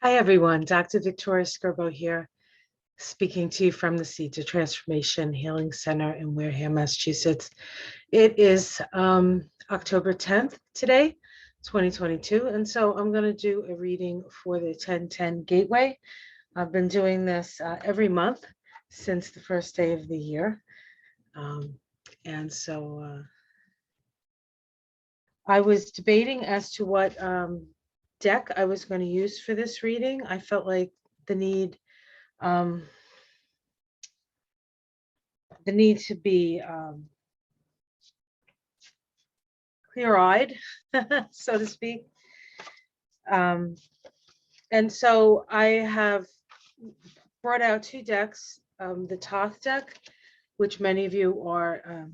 Hi, everyone. Dr. Victoria Skirbo here, speaking to you from the Seeds of Transformation Healing Center in Wareham, Massachusetts. It is October 10th today, 2022, and so I'm going to do a reading for the 1010 Gateway. I've been doing this every month since the first day of the year, and so I was debating as to what deck I was going to use for this reading. I felt like the need to be clear-eyed, so to speak. And so I have brought out two decks, the Thoth deck, which many of you are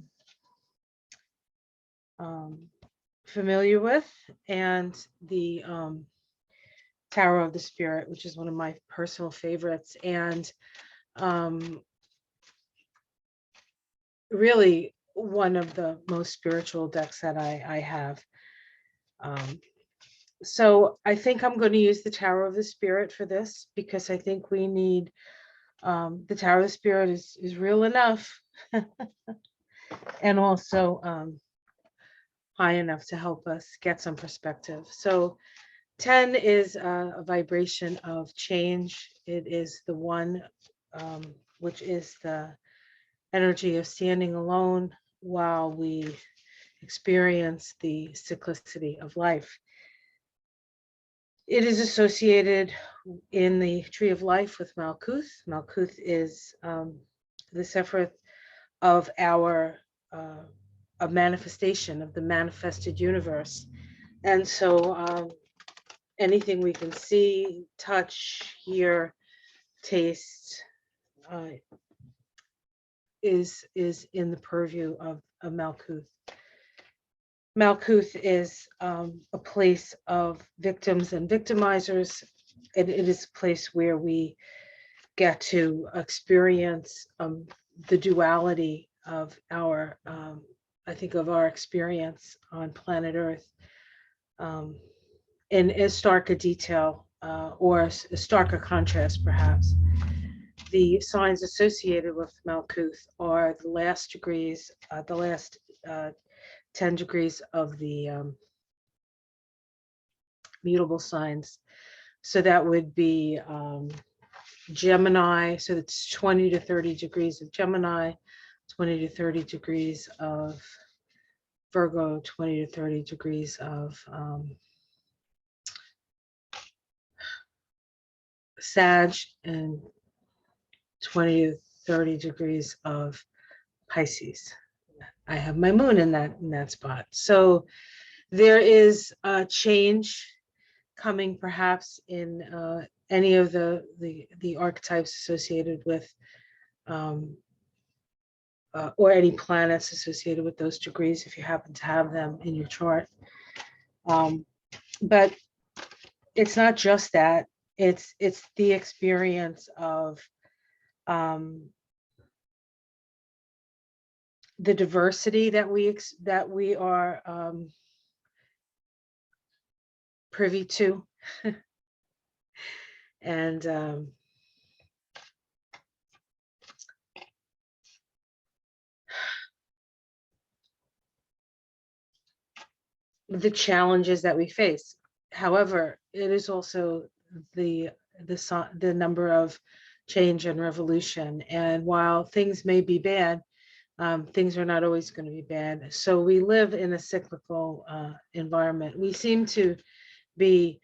familiar with, and the Tower of the Spirit, which is one of my personal favorites, and really one of the most spiritual decks that I have. So I think I'm going to use the Tower of the Spirit for this, because I think we need, the Tower of the Spirit is real enough and also high enough to help us get some perspective. So 10 is a vibration of change. It is the one which is the energy of standing alone while we experience the cyclicity of life. It is associated in the Tree of Life with Malkuth. Malkuth is the Sephiroth of our a manifestation of the manifested universe. And so anything we can see, touch, hear, taste is in the purview of Malkuth. Malkuth is a place of victims and victimizers. It is a place where we get to experience the duality of our, I think, of our experience on planet Earth in as stark a detail or a starker contrast, perhaps. The signs associated with Malkuth are the last degrees, the last 10 degrees of the mutable signs. So that would be Gemini. So that's 20 to 30 degrees of Gemini, 20 to 30 degrees of Virgo, 20 to 30 degrees of Sag, and 20 to 30 degrees of Pisces. I have my moon in that spot. So there is a change coming perhaps in any of the archetypes associated with or any planets associated with those degrees, if you happen to have them in your chart. But it's not just that, it's the experience of the diversity that we are privy to. And the challenges that we face. However, it is also the number of change and revolution. And while things may be bad, things are not always going to be bad. So we live in a cyclical environment. We seem to be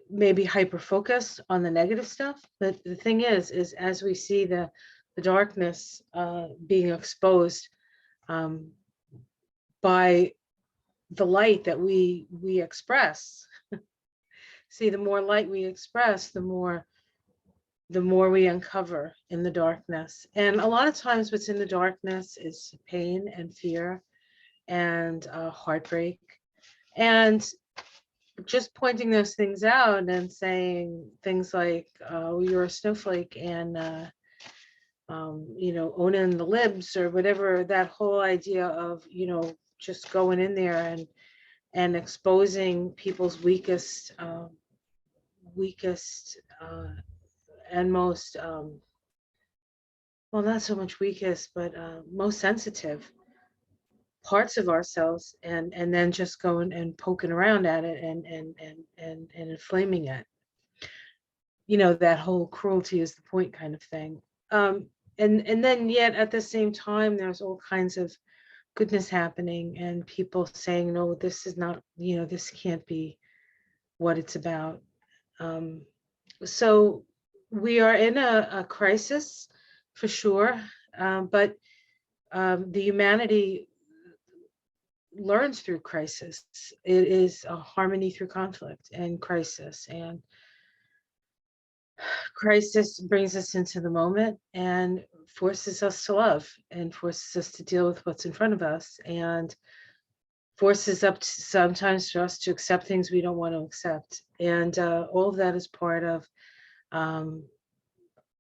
maybe hyper focused on the negative stuff, but the thing is as we see the darkness being exposed by the light that we express. See, the more light we express, the more we uncover in the darkness. And a lot of times what's in the darkness is pain and fear and heartbreak. And just pointing those things out and saying things like, you're a snowflake, and owning the libs, or whatever, that whole idea of, just going in there and exposing people's weakest weakest and most, well, not so much weakest, but most sensitive parts of ourselves, and then just going and poking around at it and inflaming it. That whole cruelty is the point kind of thing. And then yet at the same time, there's all kinds of goodness happening and people saying, no, this is not, this can't be what it's about. So we are in a crisis for sure, but the humanity learns through crisis. It is a harmony through conflict and crisis. And crisis brings us into the moment and forces us to love and forces us to deal with what's in front of us and forces up to, sometimes for us to accept things we don't want to accept. And all of that is part of,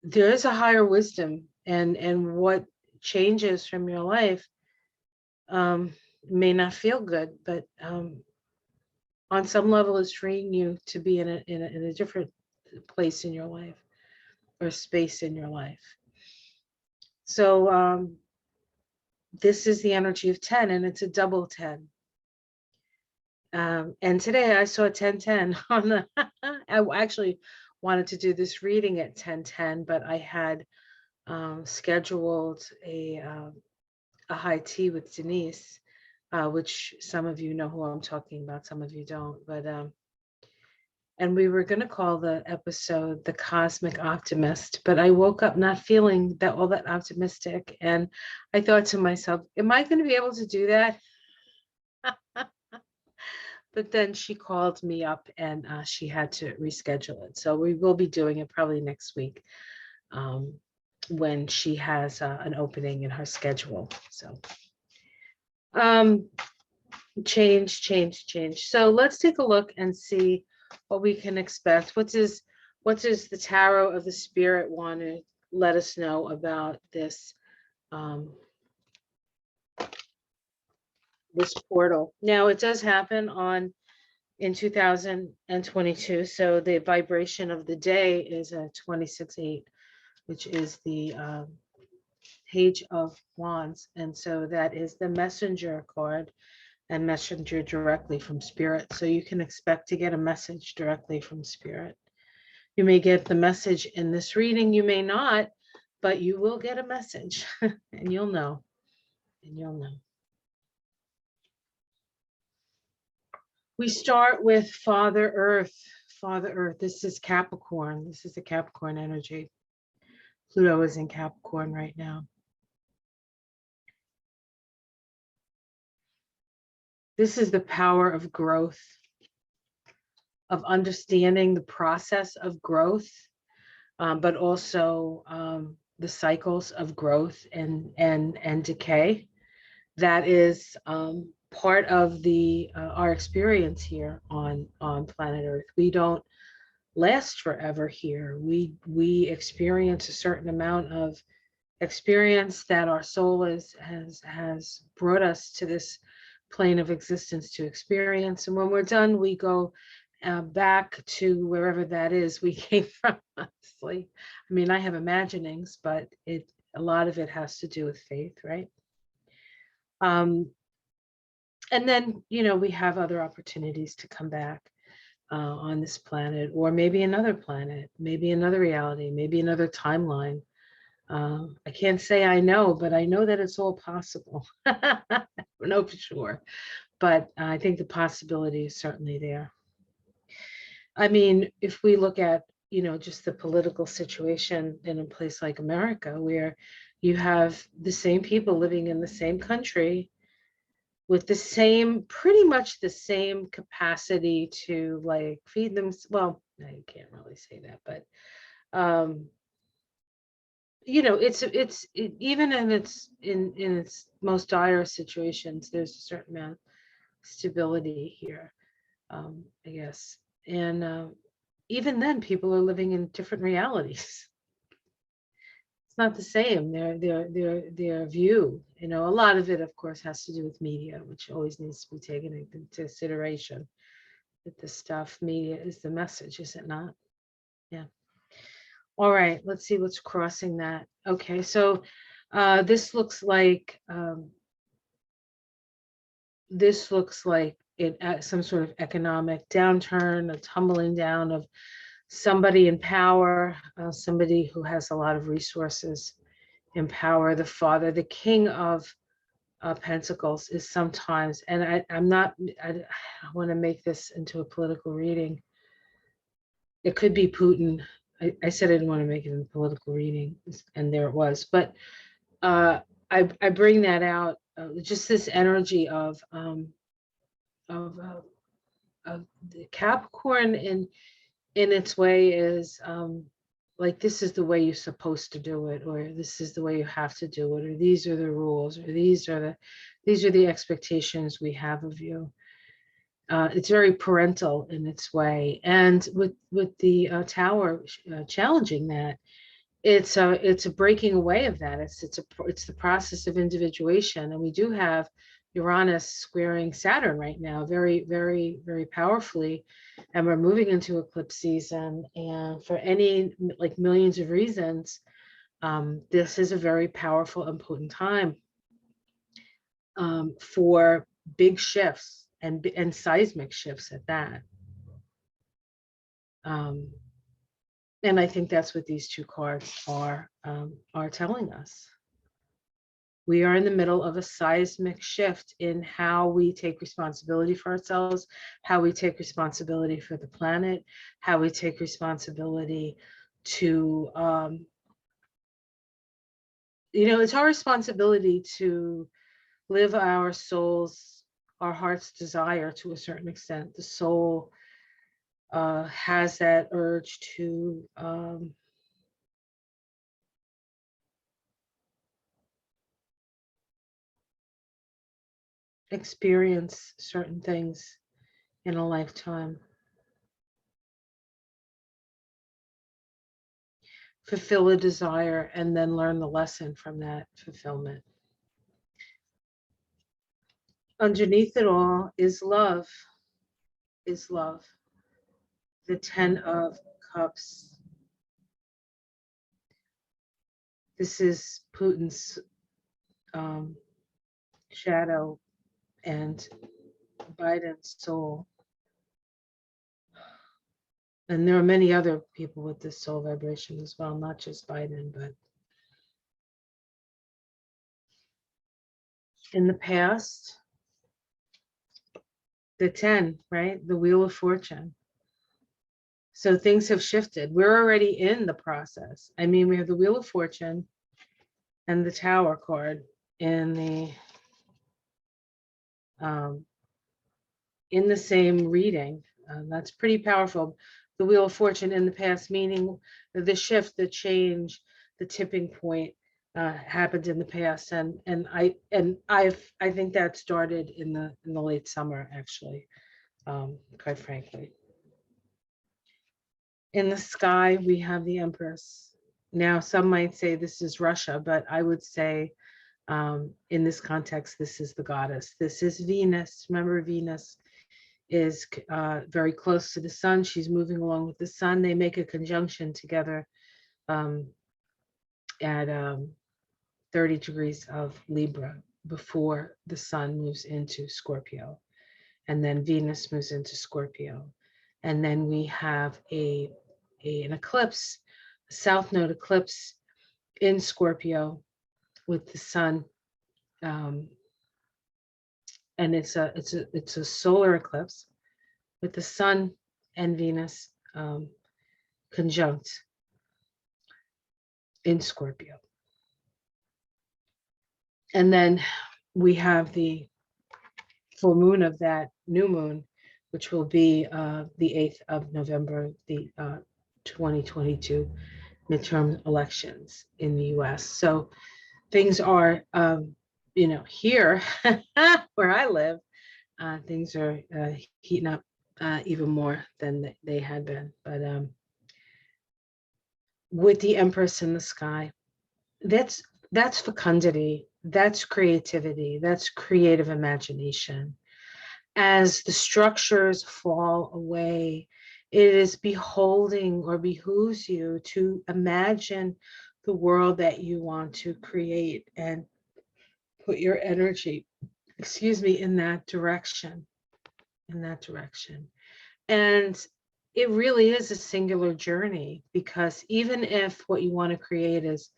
there is a higher wisdom, and what changes from your life may not feel good, but on some level is freeing you to be in a different place in your life or space in your life. So this is the energy of 10, and it's a double 10. And today I saw 1010 on the, I actually wanted to do this reading at 1010, but I had scheduled a high tea with Denise, which some of you know who I'm talking about, some of you don't, but and we were going to call the episode The Cosmic Optimist, but I woke up not feeling that all that optimistic. And I thought to myself, am I going to be able to do that? But then she called me up and she had to reschedule it. So we will be doing it probably next week when she has an opening in her schedule. So change. So let's take a look and see what we can expect. What does the tarot of the spirit want to let us know about this this portal? Now it does happen in 2022, so the vibration of the day is a 26-8, which is the Page of Wands, and so that is the messenger card and messenger directly from spirit. So you can expect to get a message directly from spirit. You may get the message in this reading, you may not, but you will get a message and you'll know. We start with Father Earth. Father Earth, this is Capricorn. This is the Capricorn energy. Pluto is in Capricorn right now. This is the power of growth, of understanding the process of growth, but also the cycles of growth and decay. That is part of our experience here on planet Earth. We don't last forever here. We experience a certain amount of experience that our soul has brought us to this plane of existence to experience. And when we're done, we go back to wherever that is we came from, honestly. I mean, I have imaginings, but a lot of it has to do with faith, right? And then, we have other opportunities to come back on this planet, or maybe another planet, maybe another reality, maybe another timeline. I can't say I know, but I know that it's all possible. I don't know for sure, but I think the possibility is certainly there. I mean, if we look at, just the political situation in a place like America, where you have the same people living in the same country with pretty much the same capacity to like feed them. Well, no, you can't really say that, but even in its most dire situations, there's a certain amount of stability here, I guess. And even then, people are living in different realities. It's not the same. Their view, a lot of it, of course, has to do with media, which always needs to be taken into consideration. that this stuff, media is the message, is it not? Yeah. All right, let's see what's crossing that. Okay, so this looks like some sort of economic downturn, a tumbling down of somebody in power, somebody who has a lot of resources in power. The father, the king of Pentacles is sometimes, and I want to make this into a political reading. It could be Putin. I said I didn't want to make it a political reading, and there it was. But I bring that out, just this energy of the Capricorn in its way is like, this is the way you're supposed to do it, or this is the way you have to do it, or these are the rules, or these are the expectations we have of you. It's very parental in its way, and with the Tower challenging that, it's a breaking away of that. It's the process of individuation, and we do have Uranus squaring Saturn right now, very, very, very powerfully, and we're moving into eclipse season. And for any, like, millions of reasons, this is a very powerful and potent time for big shifts and seismic shifts at that. And I think that's what these two cards are telling us. We are in the middle of a seismic shift in how we take responsibility for ourselves, how we take responsibility for the planet, how we take responsibility to, it's our responsibility to live our soul's, our heart's desire to a certain extent. The soul has that urge to experience certain things in a lifetime, fulfill a desire, and then learn the lesson from that fulfillment. Underneath it all is love, the 10 of Cups. This is Putin's shadow and Biden's soul. And there are many other people with this soul vibration as well, not just Biden, but in the past, the 10, right? The Wheel of Fortune. So things have shifted. We're already in the process. I mean, we have the Wheel of Fortune and the Tower card in the same reading. That's pretty powerful. The Wheel of Fortune in the past, meaning the shift, the change, the tipping point happened in the past, and I think that started in the late summer, actually, quite frankly. In the sky, we have the Empress. Now, some might say this is Russia, but I would say in this context, this is the goddess. This is Venus. Remember, Venus is very close to the sun. She's moving along with the sun. They make a conjunction together at 30 degrees of Libra before the sun moves into Scorpio. And then Venus moves into Scorpio. And then we have an eclipse, a south node eclipse in Scorpio with the sun. And it's a solar eclipse with the sun and Venus conjunct in Scorpio. And then we have the full moon of that new moon, which will be the 8th of November, the 2022 midterm elections in the US. So things are, here where I live, things are heating up even more than they had been. But with the Empress in the sky, that's fecundity, that's creativity, that's creative imagination. as the structures fall away, it is beholding or behooves you to imagine the world that you want to create and put your energy, excuse me, in that direction, in that direction. And it really is a singular journey, because even if what you want to create is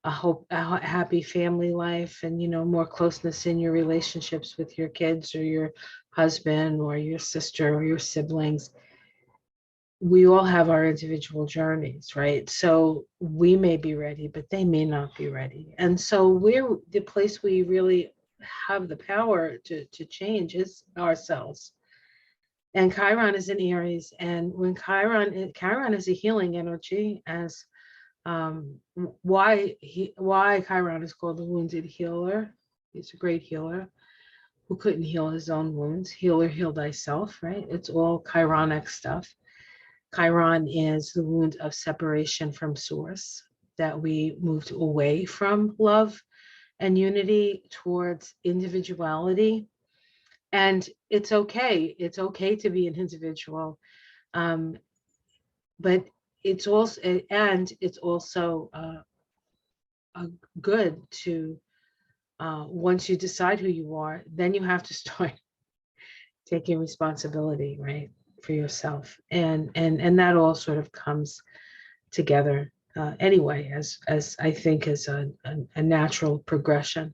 a happy family life and, you know, more closeness in your relationships with your kids or your husband or your sister or your siblings, we all have our individual journeys, right? So we may be ready, but they may not be ready. And so we're the place we really have the power to change is ourselves. And Chiron is in Aries, and when Chiron is a healing energy, as why Chiron is called the wounded healer. He's a great healer who couldn't heal his own wounds. Healer, heal thyself, right? It's all Chironic stuff. Chiron is the wound of separation from source, that we moved away from love and unity towards individuality. And it's okay. It's okay to be an individual. Um, but it's also good to, once you decide who you are, then you have to start taking responsibility, right, for yourself, and that all sort of comes together anyway, as I think is a natural progression.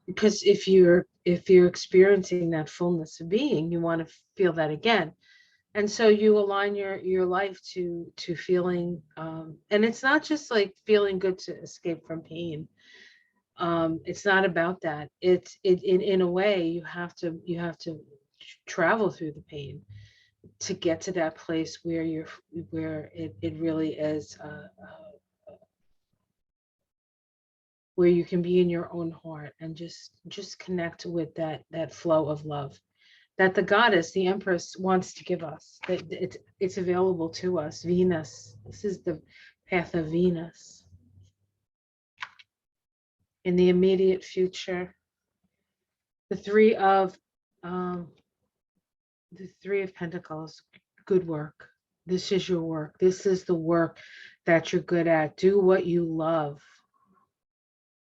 Because if you're experiencing that fullness of being, you want to feel that again. And so you align your life to feeling, and it's not just like feeling good to escape from pain. It's not about that. It's in a way you have to travel through the pain to get to that place where it really is, where you can be in your own heart and just connect with that flow of love that the goddess, the empress, wants to give us, that it's available to us. Venus, this is the path of Venus. In the immediate future, the um, three of Pentacles, good work. This is your work. This is the work that you're good at. Do what you love.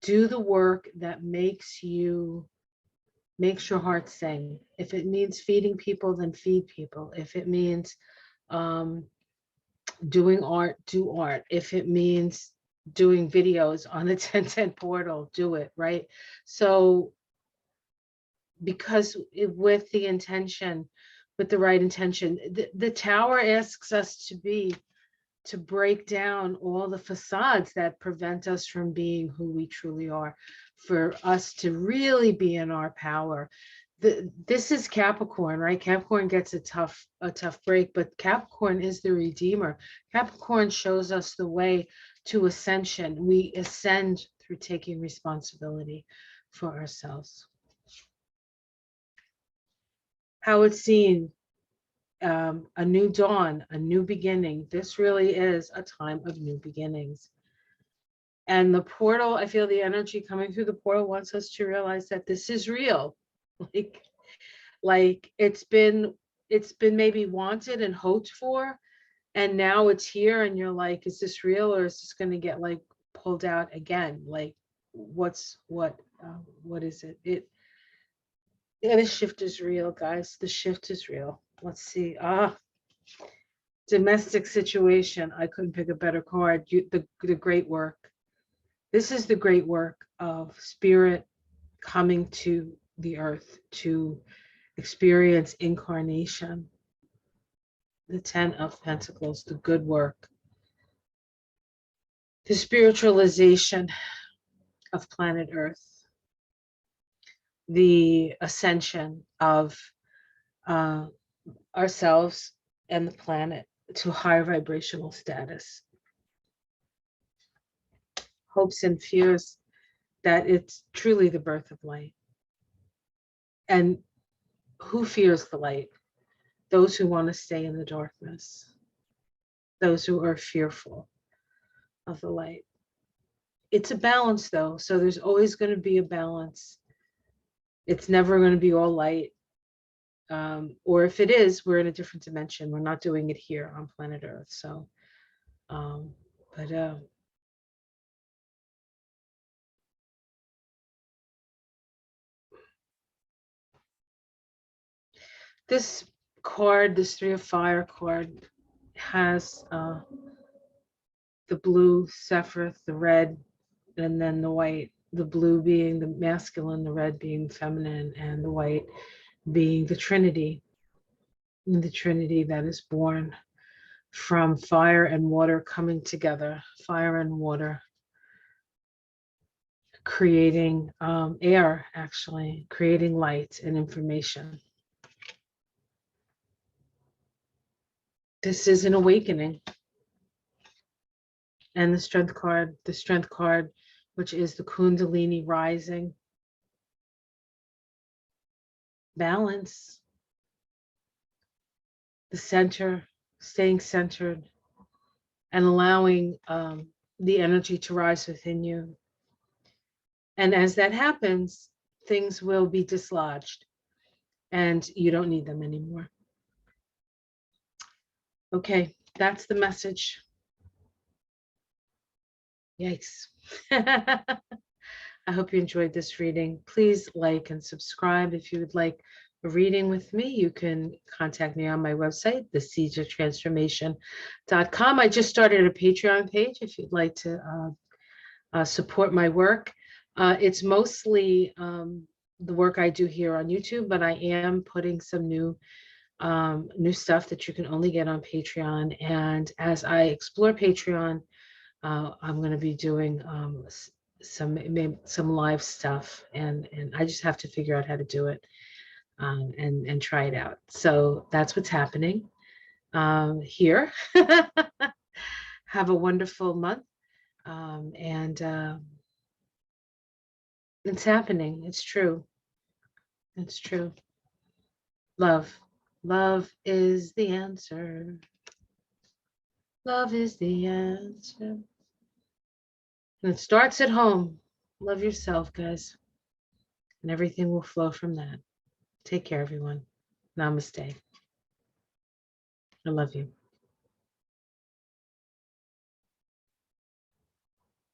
Do the work that makes your heart sing. If it means feeding people, then feed people. If it means doing art, do art. If it means doing videos on the 1010 portal, do it, right? So because with the intention, with the right intention, the tower asks us to break down all the facades that prevent us from being who we truly are, for us to really be in our power. This is Capricorn, right? Capricorn gets a tough break, but Capricorn is the redeemer. Capricorn shows us the way to ascension. We ascend through taking responsibility for ourselves. How it's seen, a new dawn, a new beginning. This really is a time of new beginnings. And the portal, I feel the energy coming through the portal wants us to realize that this is real. Like it's been maybe wanted and hoped for, and now it's here, and you're like, is this real, or is this going to get like pulled out again? Like what is it? Yeah, the shift is real, guys. The shift is real. Let's see. Domestic situation. I couldn't pick a better card. The great work. This is the great work of spirit coming to the earth to experience incarnation. The 10 of Pentacles, the good work. The spiritualization of planet Earth. The ascension of ourselves and the planet to higher vibrational status. Hopes and fears that it's truly the birth of light. And who fears the light? Those who want to stay in the darkness. Those who are fearful of the light. It's a balance though, so there's always going to be a balance. It's never going to be all light. Or if it is, we're in a different dimension. We're not doing it here on planet Earth. So, but this card, this 3 of Fire card, has the blue Sephiroth, the red, and then the white. The blue being the masculine, the red being feminine, and the white being the Trinity. The Trinity that is born from fire and water coming together, fire and water, creating air, actually, creating light and information. This is an awakening. And the strength card, which is the Kundalini rising, balance, the center, staying centered, and allowing the energy to rise within you. And as that happens, things will be dislodged and you don't need them anymore. Okay, that's the message. Yikes. I hope you enjoyed this reading. Please like and subscribe. If you would like a reading with me, you can contact me on my website, theseedsoftransformation.com. I just started a Patreon page if you'd like to support my work. It's mostly the work I do here on YouTube, but I am putting some new stuff that you can only get on Patreon. And as I explore Patreon, I'm going to be doing some live stuff, and I just have to figure out how to do it and try it out. So that's what's happening here. Have a wonderful month, and it's happening. It's true. It's true. Love is the answer. Love is the answer. And it starts at home. Love yourself, guys. And everything will flow from that. Take care, everyone. Namaste. I love you.